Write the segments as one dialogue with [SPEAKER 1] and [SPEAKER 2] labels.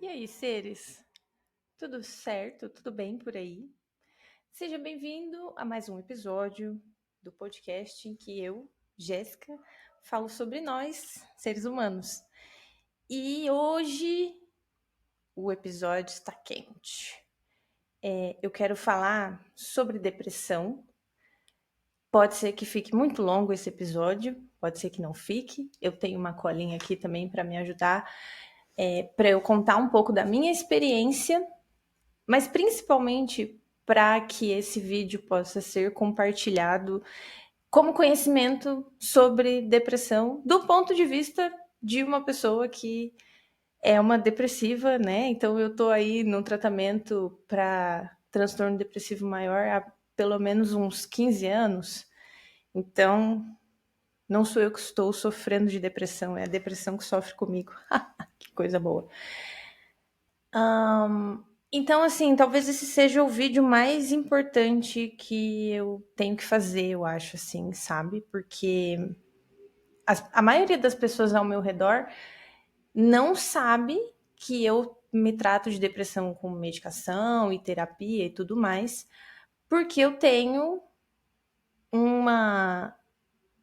[SPEAKER 1] E aí, seres? Tudo certo? Tudo bem por aí? Seja bem-vindo a mais um episódio do podcast em que eu, Jéssica, falo sobre nós, seres humanos. E hoje o episódio está quente. Eu quero falar sobre depressão. Pode ser que fique muito longo esse episódio, pode ser que não fique. Eu tenho uma colinha aqui também para me ajudar, para eu contar um pouco da minha experiência, mas principalmente para que esse vídeo possa ser compartilhado como conhecimento sobre depressão do ponto de vista de uma pessoa que é uma depressiva, né? Então eu tô aí no tratamento para transtorno depressivo maior há pelo menos uns 15 anos. Então, não sou eu que estou sofrendo de depressão, é a depressão que sofre comigo. Que coisa boa. Então, assim, talvez esse seja o vídeo mais importante que eu tenho que fazer, eu acho, assim, sabe? Porque a maioria das pessoas ao meu redor não sabe que eu me trato de depressão com medicação e terapia e tudo mais, porque eu tenho uma,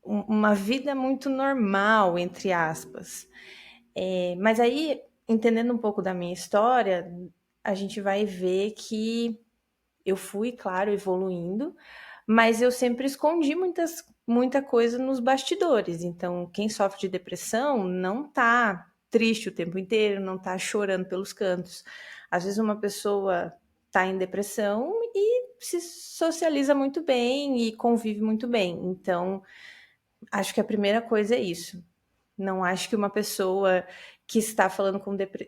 [SPEAKER 1] uma vida muito normal, entre aspas. Mas aí, entendendo um pouco da minha história, a gente vai ver que eu fui, claro, evoluindo, mas eu sempre escondi muita coisa nos bastidores. Então, quem sofre de depressão não tá triste o tempo inteiro, não tá chorando pelos cantos. Às vezes uma pessoa tá em depressão e se socializa muito bem e convive muito bem. Então, acho que a primeira coisa é isso. Não acho que uma pessoa que está falando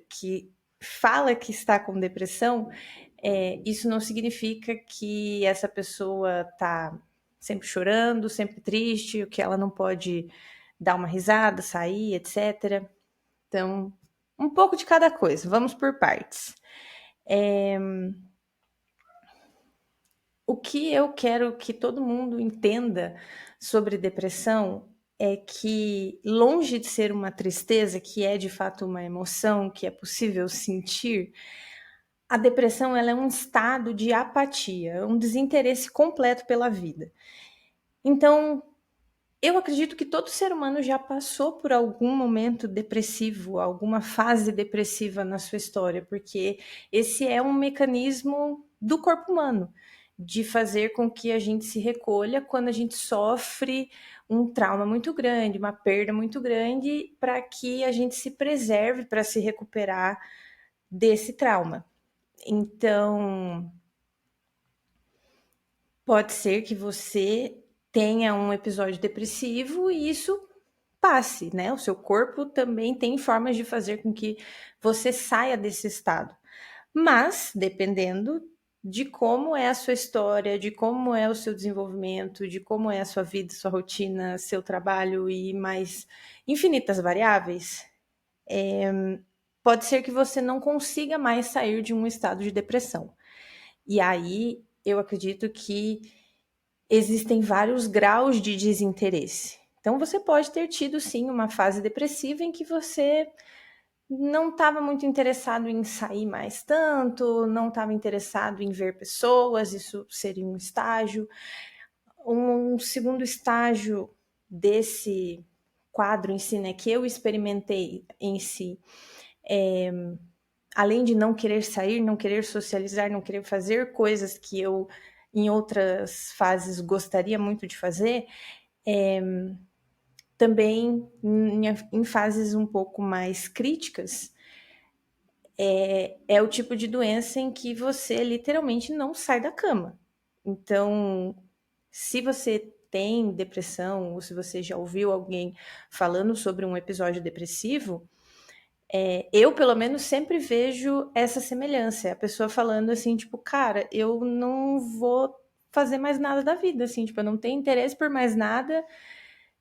[SPEAKER 1] que fala que está com depressão, isso não significa que essa pessoa está sempre chorando, sempre triste, que ela não pode dar uma risada, sair, etc. Então, um pouco de cada coisa. Vamos por partes. O que eu quero que todo mundo entenda sobre depressão é que, longe de ser uma tristeza, que é de fato uma emoção que é possível sentir, a depressão ela é um estado de apatia, um desinteresse completo pela vida. Então, eu acredito que todo ser humano já passou por algum momento depressivo, alguma fase depressiva na sua história, porque esse é um mecanismo do corpo humano, de fazer com que a gente se recolha quando a gente sofre um trauma muito grande, uma perda muito grande, para que a gente se preserve para se recuperar desse trauma. Então, pode ser que você tenha um episódio depressivo e isso passe, né? O seu corpo também tem formas de fazer com que você saia desse estado. Mas, dependendo de como é a sua história, de como é o seu desenvolvimento, de como é a sua vida, sua rotina, seu trabalho e mais infinitas variáveis, pode ser que você não consiga mais sair de um estado de depressão. E aí, eu acredito que existem vários graus de desinteresse. Então, você pode ter tido, sim, uma fase depressiva em que você não estava muito interessado em sair mais tanto, não estava interessado em ver pessoas, isso seria um estágio. Um segundo estágio desse quadro em si, né, que eu experimentei em si, além de não querer sair, não querer socializar, não querer fazer coisas que eu, em outras fases, gostaria muito de fazer, também em fases um pouco mais críticas, é o tipo de doença em que você literalmente não sai da cama. Então, se você tem depressão, ou se você já ouviu alguém falando sobre um episódio depressivo, eu, pelo menos, sempre vejo essa semelhança. A pessoa falando assim, tipo, cara, eu não vou fazer mais nada da vida, assim, tipo, eu não tenho interesse por mais nada.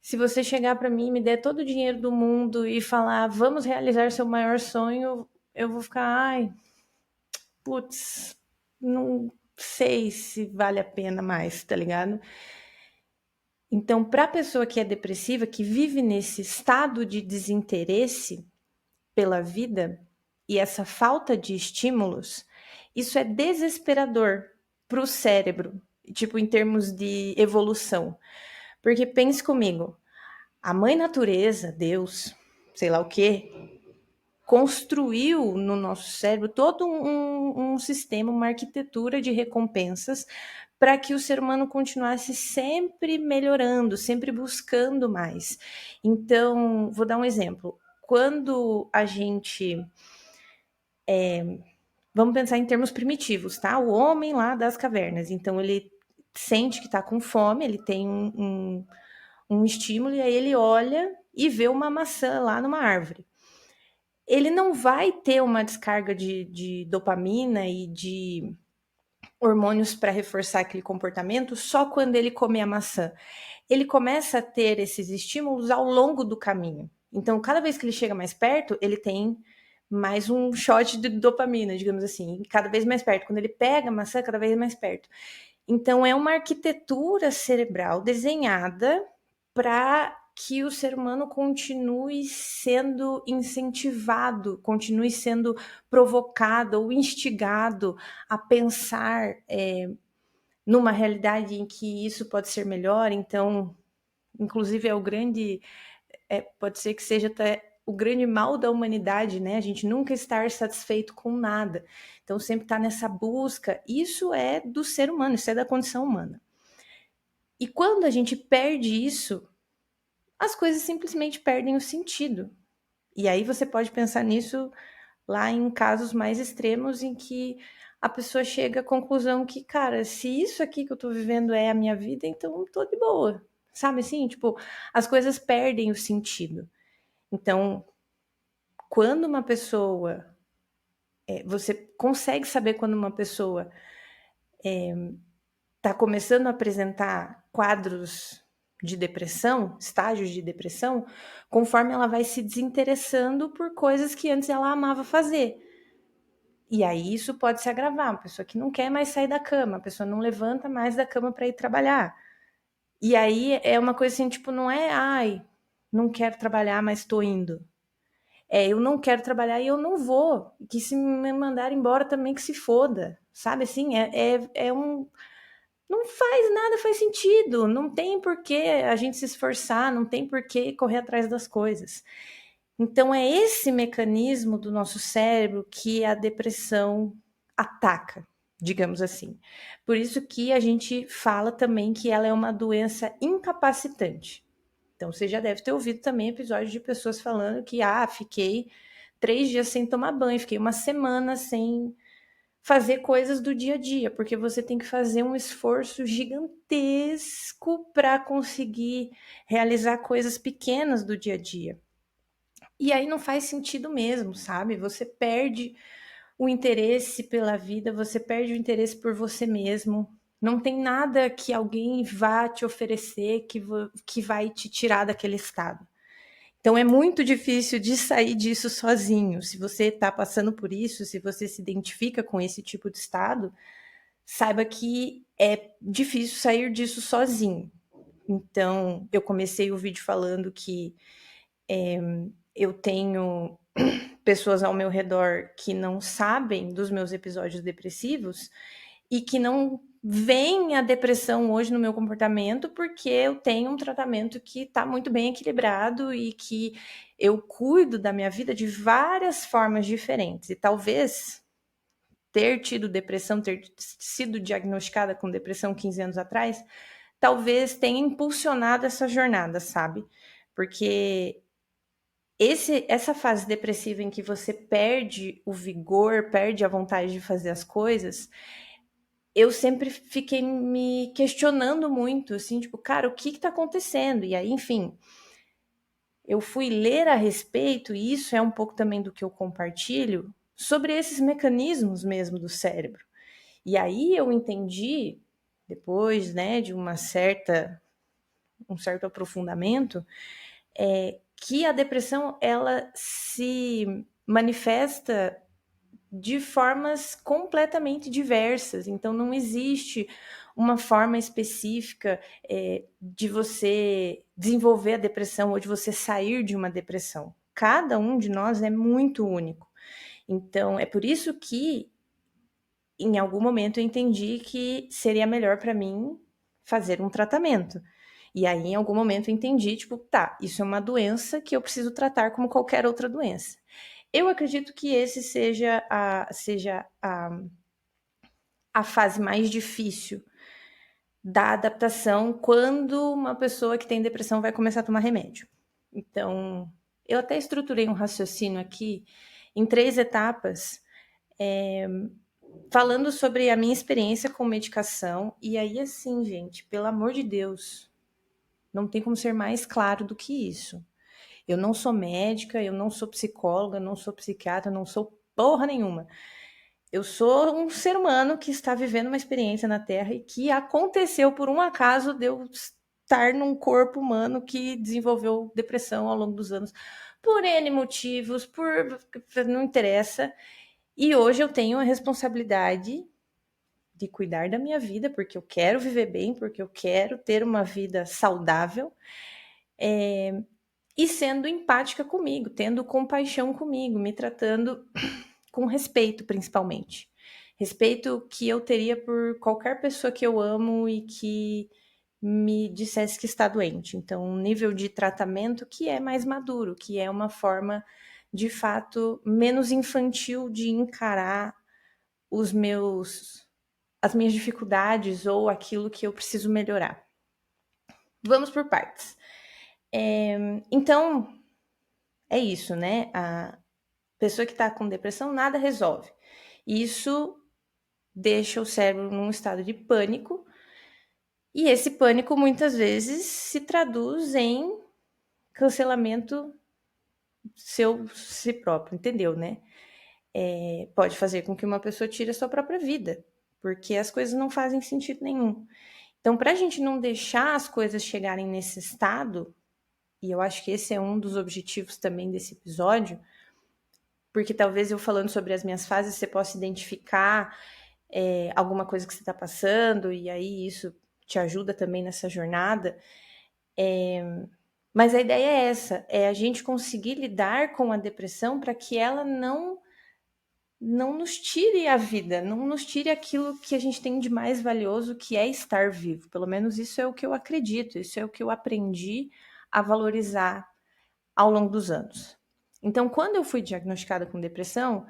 [SPEAKER 1] Se você chegar para mim e me der todo o dinheiro do mundo e falar, vamos realizar seu maior sonho, eu vou ficar, ai, putz, não sei se vale a pena mais, tá ligado? Então, para a pessoa que é depressiva, que vive nesse estado de desinteresse pela vida, e essa falta de estímulos, isso é desesperador para o cérebro, tipo, em termos de evolução. Porque pense comigo, a mãe natureza, Deus, sei lá o quê, construiu no nosso cérebro todo um sistema, uma arquitetura de recompensas para que o ser humano continuasse sempre melhorando, sempre buscando mais. Então, vou dar um exemplo. Quando a gente. Vamos pensar em termos primitivos, tá? O homem lá das cavernas. Então, ele sente que está com fome, ele tem um estímulo, e aí ele olha e vê uma maçã lá numa árvore. Ele não vai ter uma descarga de dopamina e de hormônios para reforçar aquele comportamento só quando ele comer a maçã. Ele começa a ter esses estímulos ao longo do caminho. Então, cada vez que ele chega mais perto, ele tem mais um shot de dopamina, digamos assim, cada vez mais perto. Quando ele pega a maçã, cada vez mais perto. Então, é uma arquitetura cerebral desenhada para que o ser humano continue sendo incentivado, continue sendo provocado ou instigado a pensar numa realidade em que isso pode ser melhor. Então, inclusive, pode ser que seja até o grande mal da humanidade, né? A gente nunca estar satisfeito com nada. Então, sempre estar nessa busca. Isso é do ser humano, isso é da condição humana. E quando a gente perde isso, as coisas simplesmente perdem o sentido. E aí você pode pensar nisso lá em casos mais extremos em que a pessoa chega à conclusão que, cara, se isso aqui que eu tô vivendo é a minha vida, então eu tô de boa. Sabe assim? Tipo, as coisas perdem o sentido. Então, quando uma pessoa. Você consegue saber quando uma pessoa está começando a apresentar quadros de depressão, estágios de depressão, conforme ela vai se desinteressando por coisas que antes ela amava fazer. E aí isso pode se agravar, uma pessoa que não quer mais sair da cama, a pessoa não levanta mais da cama para ir trabalhar. E aí é uma coisa assim, tipo, não é, ai, não quero trabalhar, mas estou indo. Eu não quero trabalhar e eu não vou. Que se me mandar embora também que se foda. Sabe assim? Não faz nada, faz sentido. Não tem por que a gente se esforçar, não tem por que correr atrás das coisas. Então, é esse mecanismo do nosso cérebro que a depressão ataca, digamos assim. Por isso que a gente fala também que ela é uma doença incapacitante. Então, você já deve ter ouvido também episódios de pessoas falando que, fiquei 3 dias sem tomar banho, fiquei uma semana sem fazer coisas do dia a dia, porque você tem que fazer um esforço gigantesco para conseguir realizar coisas pequenas do dia a dia. E aí não faz sentido mesmo, sabe? Você perde o interesse pela vida, você perde o interesse por você mesmo. Não tem nada que alguém vá te oferecer que vai te tirar daquele estado. Então é muito difícil de sair disso sozinho. Se você está passando por isso, se você se identifica com esse tipo de estado, saiba que é difícil sair disso sozinho. Então, eu comecei o vídeo falando que eu tenho pessoas ao meu redor que não sabem dos meus episódios depressivos e que não veem a depressão hoje no meu comportamento porque eu tenho um tratamento que está muito bem equilibrado e que eu cuido da minha vida de várias formas diferentes. E talvez ter tido depressão, ter sido diagnosticada com depressão 15 anos atrás, talvez tenha impulsionado essa jornada, sabe? Porque essa fase depressiva em que você perde o vigor, perde a vontade de fazer as coisas, eu sempre fiquei me questionando muito, assim, tipo, cara, o que tá acontecendo? E aí, enfim, eu fui ler a respeito, e isso é um pouco também do que eu compartilho, sobre esses mecanismos mesmo do cérebro. E aí eu entendi, depois, né, de um certo aprofundamento, que a depressão, ela se manifesta de formas completamente diversas. Então, não existe uma forma específica de você desenvolver a depressão ou de você sair de uma depressão. Cada um de nós é muito único. Então, é por isso que, em algum momento, eu entendi que seria melhor para mim fazer um tratamento. E aí, em algum momento, eu entendi, tipo, tá, isso é uma doença que eu preciso tratar como qualquer outra doença. Eu acredito que esse seja a fase mais difícil da adaptação quando uma pessoa que tem depressão vai começar a tomar remédio. Então, eu até estruturei um raciocínio aqui em 3 etapas, falando sobre a minha experiência com medicação. E aí, assim, gente, pelo amor de Deus, não tem como ser mais claro do que isso. Eu não sou médica, eu não sou psicóloga, não sou psiquiatra, não sou porra nenhuma. Eu sou um ser humano que está vivendo uma experiência na Terra e que aconteceu por um acaso de eu estar num corpo humano que desenvolveu depressão ao longo dos anos, por N motivos, não interessa. E hoje eu tenho a responsabilidade de cuidar da minha vida, porque eu quero viver bem, porque eu quero ter uma vida saudável, e sendo empática comigo, tendo compaixão comigo, me tratando com respeito, principalmente. Respeito que eu teria por qualquer pessoa que eu amo e que me dissesse que está doente. Então, um nível de tratamento que é mais maduro, que é uma forma, de fato, menos infantil de encarar as minhas dificuldades ou aquilo que eu preciso melhorar. Vamos por partes. Então, é isso, né? A pessoa que está com depressão, nada resolve. Isso deixa o cérebro num estado de pânico, e esse pânico muitas vezes se traduz em cancelamento si próprio, entendeu, né? Pode fazer com que uma pessoa tire a sua própria vida, porque as coisas não fazem sentido nenhum. Então, para a gente não deixar as coisas chegarem nesse estado, e eu acho que esse é um dos objetivos também desse episódio, porque talvez eu falando sobre as minhas fases, você possa identificar alguma coisa que você está passando, e aí isso te ajuda também nessa jornada. Mas a ideia é essa, é a gente conseguir lidar com a depressão para que ela não nos tire a vida, não nos tire aquilo que a gente tem de mais valioso, que é estar vivo. Pelo menos isso é o que eu acredito, isso é o que eu aprendi a valorizar ao longo dos anos. Então, quando eu fui diagnosticada com depressão,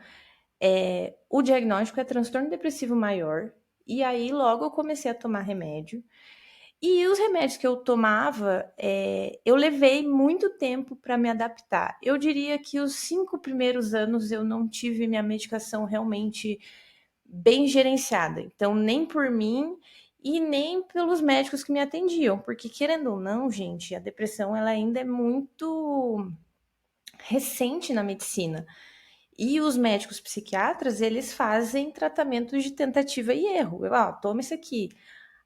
[SPEAKER 1] o diagnóstico é transtorno depressivo maior, e aí logo eu comecei a tomar remédio. E os remédios que eu tomava, eu levei muito tempo para me adaptar. Eu diria que os 5 primeiros anos eu não tive minha medicação realmente bem gerenciada. Então, nem por mim e nem pelos médicos que me atendiam, porque querendo ou não, gente, a depressão ela ainda é muito recente na medicina. E os médicos psiquiatras, eles fazem tratamentos de tentativa e erro. Toma isso aqui.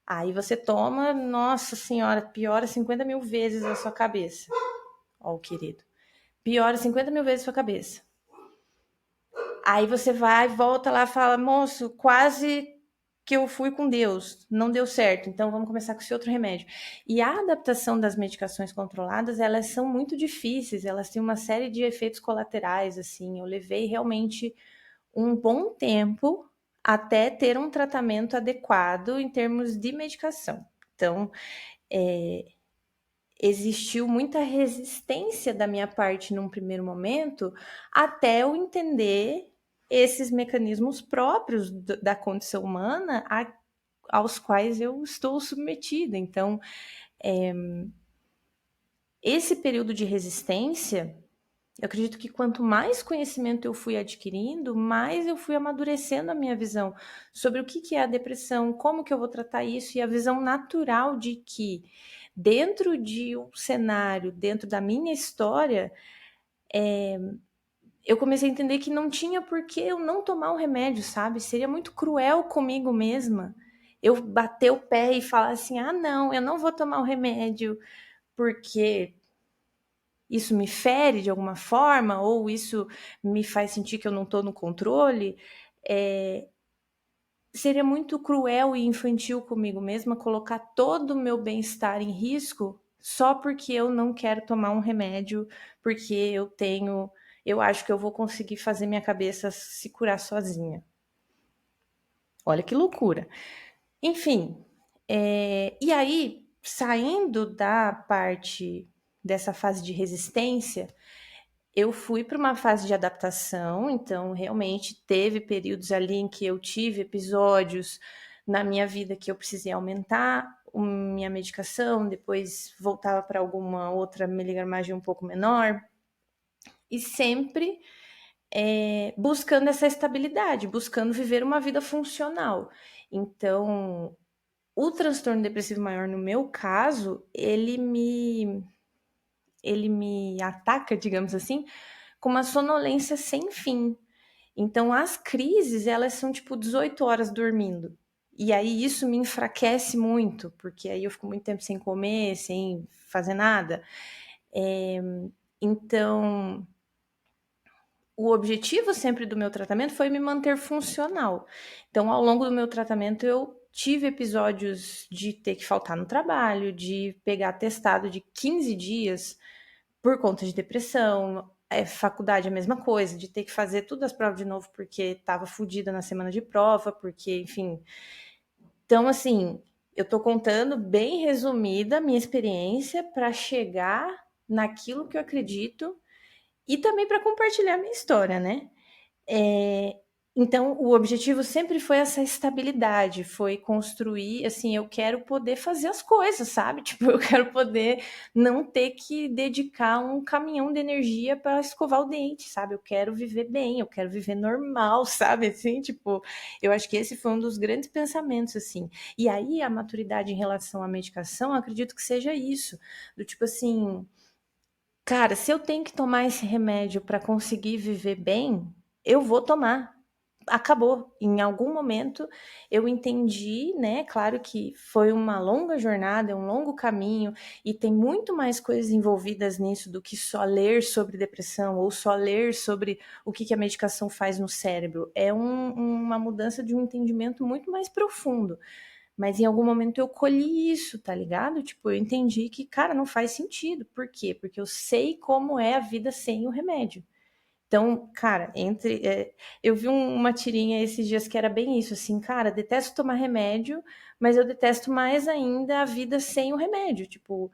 [SPEAKER 1] Aí você toma, nossa senhora, piora 50 mil vezes a sua cabeça. Ó, o querido. Piora 50 mil vezes a sua cabeça. Aí você vai, volta lá e fala, moço, quase que eu fui com Deus, não deu certo, então vamos começar com esse outro remédio. E a adaptação das medicações controladas, elas são muito difíceis, elas têm uma série de efeitos colaterais, assim, eu levei realmente um bom tempo até ter um tratamento adequado em termos de medicação. Então, existiu muita resistência da minha parte num primeiro momento, até eu entender esses mecanismos próprios da condição humana aos quais eu estou submetida. Então, esse período de resistência, eu acredito que quanto mais conhecimento eu fui adquirindo, mais eu fui amadurecendo a minha visão sobre o que é a depressão, como que eu vou tratar isso, e a visão natural de que dentro de um cenário, dentro da minha história, eu comecei a entender que não tinha por que eu não tomar um remédio, sabe? Seria muito cruel comigo mesma eu bater o pé e falar assim, não, eu não vou tomar o remédio porque isso me fere de alguma forma, ou isso me faz sentir que eu não estou no controle, seria muito cruel e infantil comigo mesma colocar todo o meu bem-estar em risco só porque eu não quero tomar um remédio, porque eu tenho eu acho que eu vou conseguir fazer minha cabeça se curar sozinha. Olha que loucura. Enfim, e aí, saindo da parte dessa fase de resistência, eu fui para uma fase de adaptação, então realmente teve períodos ali em que eu tive episódios na minha vida que eu precisei aumentar minha medicação, depois voltava para alguma outra miligramagem um pouco menor, e sempre buscando essa estabilidade, buscando viver uma vida funcional. Então, o transtorno depressivo maior, no meu caso, ele me ataca, digamos assim, com uma sonolência sem fim. Então, as crises, elas são tipo 18 horas dormindo. E aí isso me enfraquece muito, porque aí eu fico muito tempo sem comer, sem fazer nada. Então, o objetivo sempre do meu tratamento foi me manter funcional. Então, ao longo do meu tratamento, eu tive episódios de ter que faltar no trabalho, de pegar atestado de 15 dias por conta de depressão. Faculdade a mesma coisa, de ter que fazer todas as provas de novo porque estava fodida na semana de prova, porque, enfim. Então, assim, eu tô contando bem resumida a minha experiência para chegar naquilo que eu acredito e também para compartilhar minha história, né? É, então, o objetivo sempre foi essa estabilidade, foi construir, assim, eu quero poder fazer as coisas, sabe? Tipo, eu quero poder não ter que dedicar um caminhão de energia para escovar o dente, sabe? Eu quero viver bem, eu quero viver normal, sabe? Assim, tipo, eu acho que esse foi um dos grandes pensamentos, assim. E aí, a maturidade em relação à medicação, eu acredito que seja isso, do tipo assim, cara, se eu tenho que tomar esse remédio para conseguir viver bem, eu vou tomar. Acabou. Em algum momento eu entendi, né? Claro que foi uma longa jornada, um longo caminho, e tem muito mais coisas envolvidas nisso do que só ler sobre depressão ou só ler sobre o que a medicação faz no cérebro. É uma mudança de um entendimento muito mais profundo. Mas em algum momento eu colhi isso, tá ligado? Tipo, eu entendi que, cara, não faz sentido. Por quê? Porque eu sei como é a vida sem o remédio. Então, cara, eu vi uma tirinha esses dias que era bem isso, assim, cara, detesto tomar remédio, mas eu detesto mais ainda a vida sem o remédio. Tipo,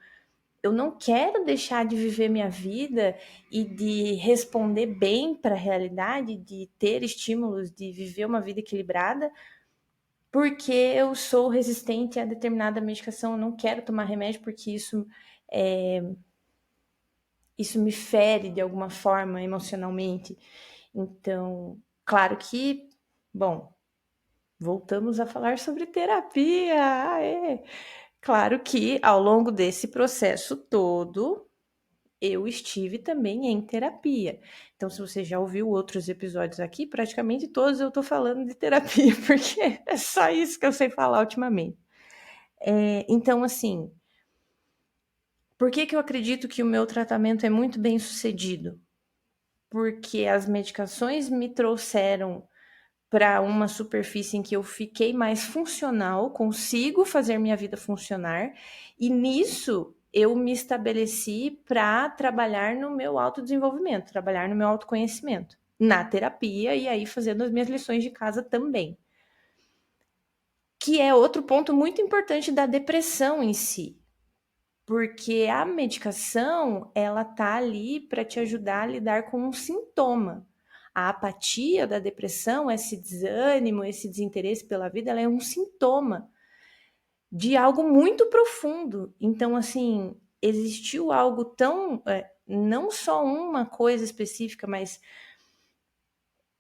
[SPEAKER 1] eu não quero deixar de viver minha vida e de responder bem para a realidade, de ter estímulos, de viver uma vida equilibrada, porque eu sou resistente a determinada medicação, eu não quero tomar remédio porque isso me fere de alguma forma emocionalmente. Então, claro que, bom, voltamos a falar sobre terapia. Aê! Claro que ao longo desse processo todo, eu estive também em terapia. Então, se você já ouviu outros episódios aqui, praticamente todos eu tô falando de terapia, porque é só isso que eu sei falar ultimamente. Então, assim, por que eu acredito que o meu tratamento é muito bem sucedido? Porque as medicações me trouxeram para uma superfície em que eu fiquei mais funcional, consigo fazer minha vida funcionar, e nisso eu me estabeleci para trabalhar no meu autodesenvolvimento, trabalhar no meu autoconhecimento, na terapia e aí fazendo as minhas lições de casa também. Que é outro ponto muito importante da depressão em si. Porque a medicação, ela tá ali para te ajudar a lidar com um sintoma. A apatia da depressão, esse desânimo, esse desinteresse pela vida, ela é um sintoma de algo muito profundo. Então, assim, existiu algo tão. Não só uma coisa específica, mas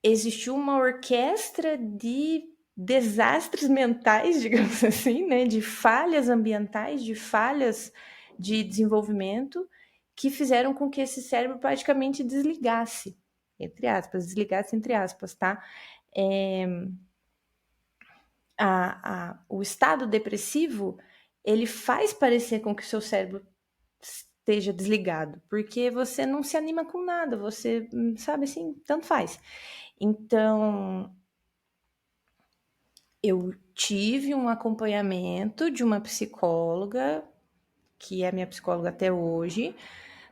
[SPEAKER 1] existiu uma orquestra de desastres mentais, digamos assim, né? De falhas ambientais, de falhas de desenvolvimento, que fizeram com que esse cérebro praticamente desligasse, desligasse entre aspas, tá? O estado depressivo, ele faz parecer com que o seu cérebro esteja desligado, porque você não se anima com nada, você sabe assim, tanto faz. Então, eu tive um acompanhamento de uma psicóloga, que é minha psicóloga até hoje,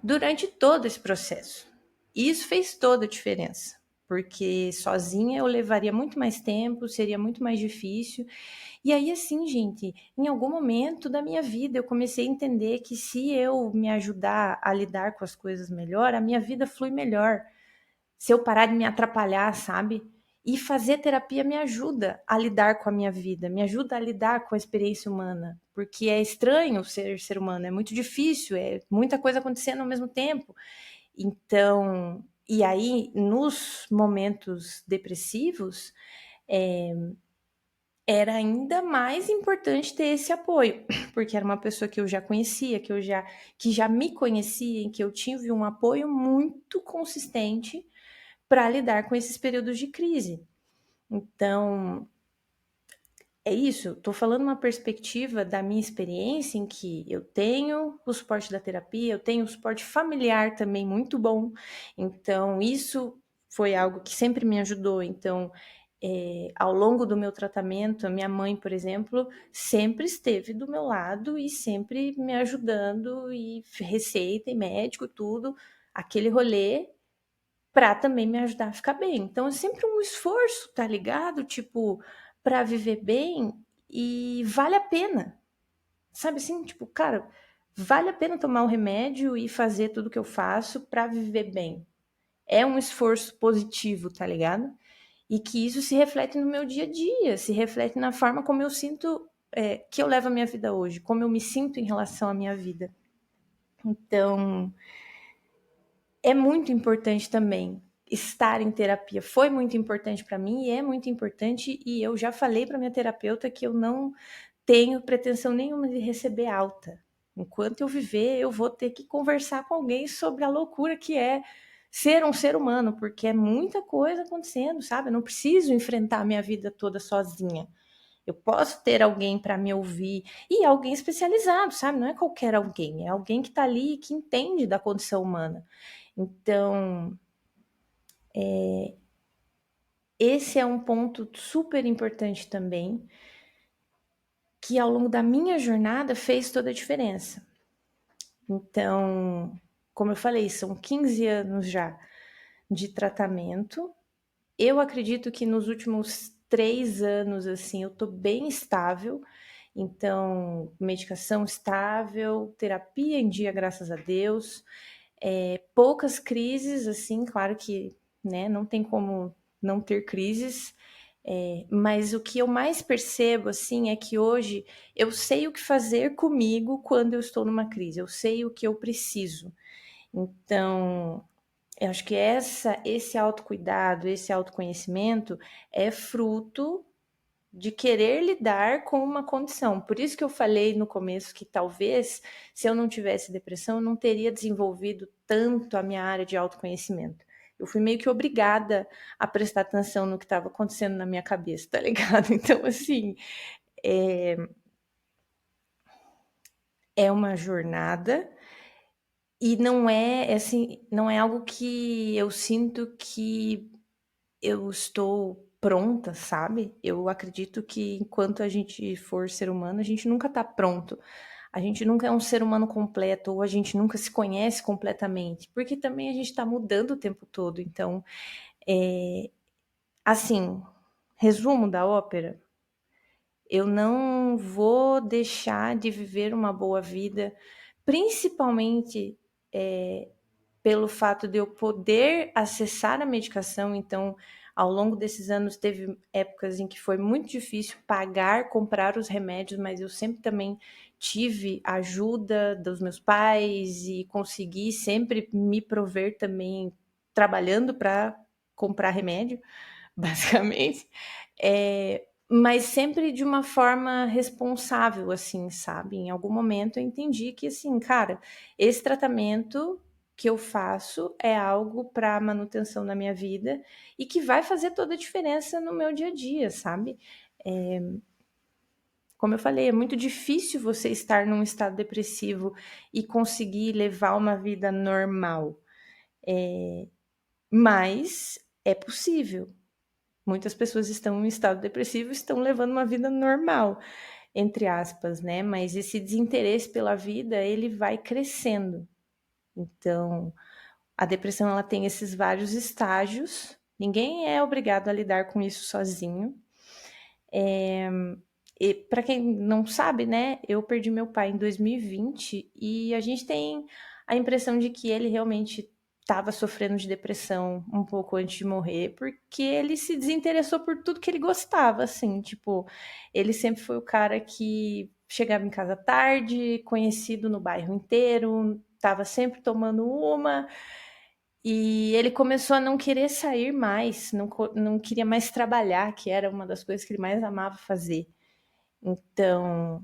[SPEAKER 1] durante todo esse processo. E isso fez toda a diferença, porque sozinha eu levaria muito mais tempo, seria muito mais difícil. E aí, assim, gente, em algum momento da minha vida eu comecei a entender que se eu me ajudar a lidar com as coisas melhor, a minha vida flui melhor. Se eu parar de me atrapalhar, sabe? E fazer terapia me ajuda a lidar com a minha vida, me ajuda a lidar com a experiência humana, porque é estranho ser humano, é muito difícil, é muita coisa acontecendo ao mesmo tempo. Então, e aí, nos momentos depressivos, era ainda mais importante ter esse apoio, porque era uma pessoa que eu já conhecia, que já me conhecia, em que eu tive um apoio muito consistente para lidar com esses períodos de crise. Então, é isso, estou falando uma perspectiva da minha experiência em que eu tenho o suporte da terapia, eu tenho o suporte familiar também muito bom, então isso foi algo que sempre me ajudou. Então, ao longo do meu tratamento, a minha mãe, por exemplo, sempre esteve do meu lado e sempre me ajudando, e receita e médico, tudo, aquele rolê para também me ajudar a ficar bem. Então é sempre um esforço, tá ligado? Tipo, para viver bem e vale a pena. Sabe assim, tipo, cara, vale a pena tomar o remédio e fazer tudo que eu faço para viver bem. É um esforço positivo, tá ligado? E que isso se reflete no meu dia a dia, se reflete na forma como eu sinto, que eu levo a minha vida hoje, como eu me sinto em relação à minha vida. Então, é muito importante também estar em terapia. Foi muito importante para mim e é muito importante, e eu já falei para minha terapeuta que eu não tenho pretensão nenhuma de receber alta. Enquanto eu viver, eu vou ter que conversar com alguém sobre a loucura que é ser um ser humano, porque é muita coisa acontecendo, sabe? Eu não preciso enfrentar a minha vida toda sozinha. Eu posso ter alguém para me ouvir, e alguém especializado, sabe? Não é qualquer alguém, é alguém que está ali, que entende da condição humana. Então, esse é um ponto super importante também, que ao longo da minha jornada fez toda a diferença. Então, como eu falei, são 15 anos já de tratamento. Eu acredito que nos últimos 3 anos, assim, eu tô bem estável. Então, medicação estável, terapia em dia, graças a Deus. Poucas crises, assim, claro que, né, não tem como não ter crises, mas o que eu mais percebo, assim, é que hoje eu sei o que fazer comigo quando eu estou numa crise, eu sei o que eu preciso. Então, eu acho que esse autocuidado, esse autoconhecimento é fruto de querer lidar com uma condição. Por isso que eu falei no começo que talvez, se eu não tivesse depressão, eu não teria desenvolvido tanto a minha área de autoconhecimento. Eu fui meio que obrigada a prestar atenção no que estava acontecendo na minha cabeça, tá ligado? Então, assim, é uma jornada, e não é assim, não é algo que eu sinto que eu estou pronta, sabe? Eu acredito que enquanto a gente for ser humano, a gente nunca está pronto. A gente nunca é um ser humano completo, ou a gente nunca se conhece completamente, porque também a gente está mudando o tempo todo. Então, assim, resumo da ópera: eu não vou deixar de viver uma boa vida, principalmente pelo fato de eu poder acessar a medicação. Então, ao longo desses anos, teve épocas em que foi muito difícil pagar, comprar os remédios, mas eu sempre também tive a ajuda dos meus pais e consegui sempre me prover também trabalhando para comprar remédio, basicamente. Mas sempre de uma forma responsável, assim, sabe? Em algum momento eu entendi que, assim, cara, esse tratamento que eu faço é algo para manutenção da minha vida e que vai fazer toda a diferença no meu dia a dia, sabe? Como eu falei, é muito difícil você estar num estado depressivo e conseguir levar uma vida normal, mas é possível. Muitas pessoas estão em estado depressivo e estão levando uma vida normal, entre aspas, né? Mas esse desinteresse pela vida, ele vai crescendo. Então, A depressão ela tem esses vários estágios. Ninguém é obrigado a lidar com isso sozinho. E para quem não sabe, né, eu perdi meu pai em 2020 e a gente tem a impressão de que ele realmente estava sofrendo de depressão um pouco antes de morrer, porque ele se desinteressou por tudo que ele gostava, assim, tipo, ele sempre foi o cara que chegava em casa tarde, conhecido no bairro inteiro, estava sempre tomando uma, e ele começou a não querer sair mais, não queria mais trabalhar, que era uma das coisas que ele mais amava fazer. Então,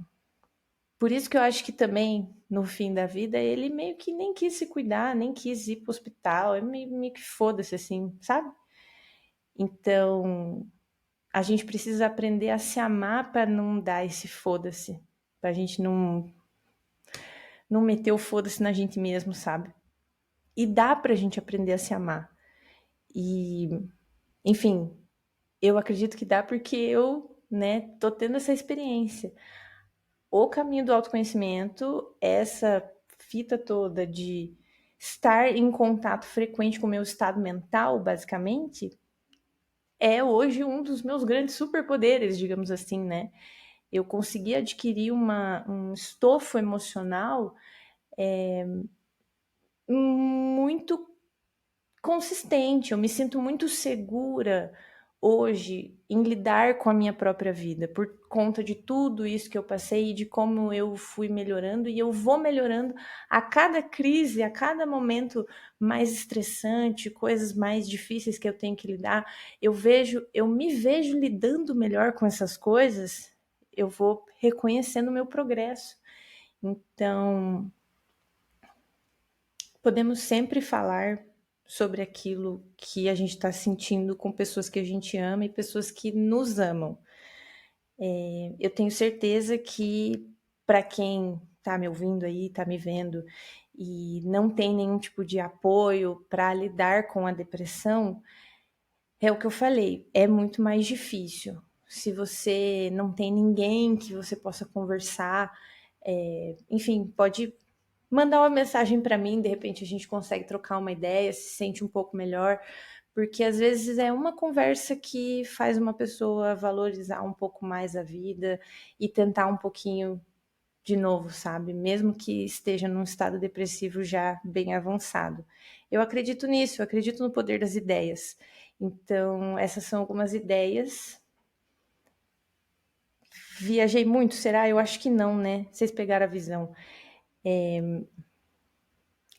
[SPEAKER 1] por isso que eu acho que também, no fim da vida, ele meio que nem quis se cuidar, nem quis ir pro hospital, é meio que foda-se, assim, sabe? Então, a gente precisa aprender a se amar para não dar esse foda-se, pra gente não meter o foda-se na gente mesmo, sabe? E dá pra gente aprender a se amar. E, enfim, eu acredito que dá porque eu, né, tô tendo essa experiência. O caminho do autoconhecimento, essa fita toda de estar em contato frequente com o meu estado mental, basicamente, é hoje um dos meus grandes superpoderes, digamos assim, né? Eu consegui adquirir um estofo emocional muito consistente, eu me sinto muito segura hoje em lidar com a minha própria vida, por conta de tudo isso que eu passei e de como eu fui melhorando e eu vou melhorando a cada crise, a cada momento mais estressante, coisas mais difíceis que eu tenho que lidar, eu me vejo lidando melhor com essas coisas, eu vou reconhecendo o meu progresso. Então, podemos sempre falar sobre aquilo que a gente está sentindo com pessoas que a gente ama e pessoas que nos amam. Eu tenho certeza que para quem está me ouvindo aí, está me vendo e não tem nenhum tipo de apoio para lidar com a depressão, é o que eu falei, é muito mais difícil. Se você não tem ninguém que você possa conversar, enfim, pode mandar uma mensagem para mim, de repente a gente consegue trocar uma ideia, se sente um pouco melhor, porque às vezes é uma conversa que faz uma pessoa valorizar um pouco mais a vida e tentar um pouquinho de novo, sabe? Mesmo que esteja num estado depressivo já bem avançado. Eu acredito nisso, eu acredito no poder das ideias. Então, essas são algumas ideias. Viajei muito, será? Eu acho que não, né? Vocês pegaram a visão.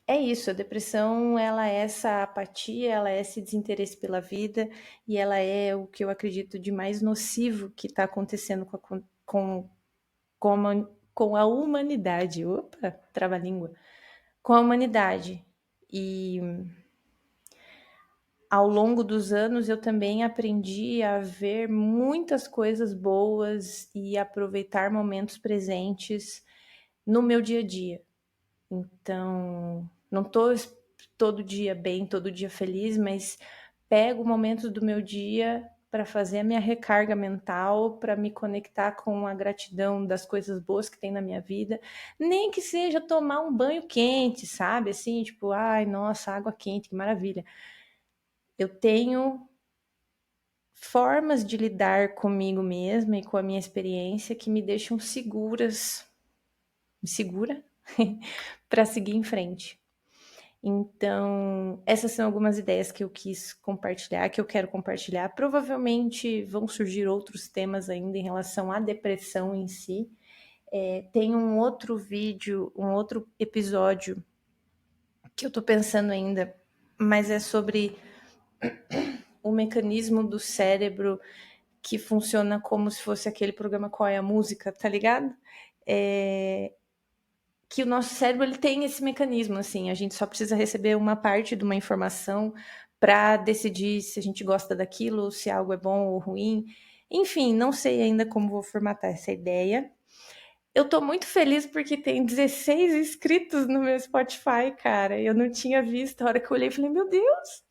[SPEAKER 1] É isso, a depressão, ela é essa apatia, ela é esse desinteresse pela vida e ela é o que eu acredito de mais nocivo que está acontecendo com a humanidade. Opa, trava-língua. Com a humanidade. E ao longo dos anos eu também aprendi a ver muitas coisas boas e aproveitar momentos presentes no meu dia a dia. Então, não tô todo dia bem, todo dia feliz, mas pego momentos do meu dia para fazer a minha recarga mental, para me conectar com a gratidão das coisas boas que tem na minha vida, nem que seja tomar um banho quente, sabe? Assim, tipo, ai, nossa, água quente, que maravilha. Eu tenho formas de lidar comigo mesma e com a minha experiência que me deixam segura, para seguir em frente. Então, essas são algumas ideias que eu quis compartilhar, que eu quero compartilhar. Provavelmente vão surgir outros temas ainda em relação à depressão em si. Tem um outro vídeo, um outro episódio que eu tô pensando ainda, mas é sobre o mecanismo do cérebro que funciona como se fosse aquele programa Qual é a Música, tá ligado? Que o nosso cérebro ele tem esse mecanismo, assim, a gente só precisa receber uma parte de uma informação para decidir se a gente gosta daquilo, se algo é bom ou ruim. Enfim, não sei ainda como vou formatar essa ideia. Eu tô muito feliz porque tem 16 inscritos no meu Spotify, cara. Eu não tinha visto, a hora que eu olhei, falei, meu Deus!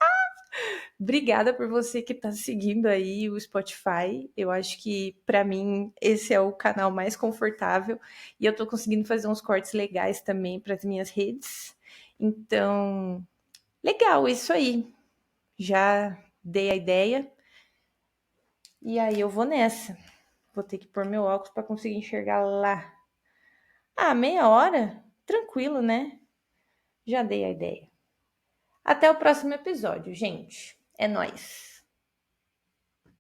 [SPEAKER 1] Obrigada por você que está seguindo aí o Spotify. Eu acho que para mim esse é o canal mais confortável e eu estou conseguindo fazer uns cortes legais também para as minhas redes. Então, Legal, isso aí. Já dei a ideia. E aí eu vou nessa. Vou ter que pôr meu óculos para conseguir enxergar lá. Ah, meia hora? Tranquilo, né? Já dei a ideia. Até o próximo episódio, gente. É nóis.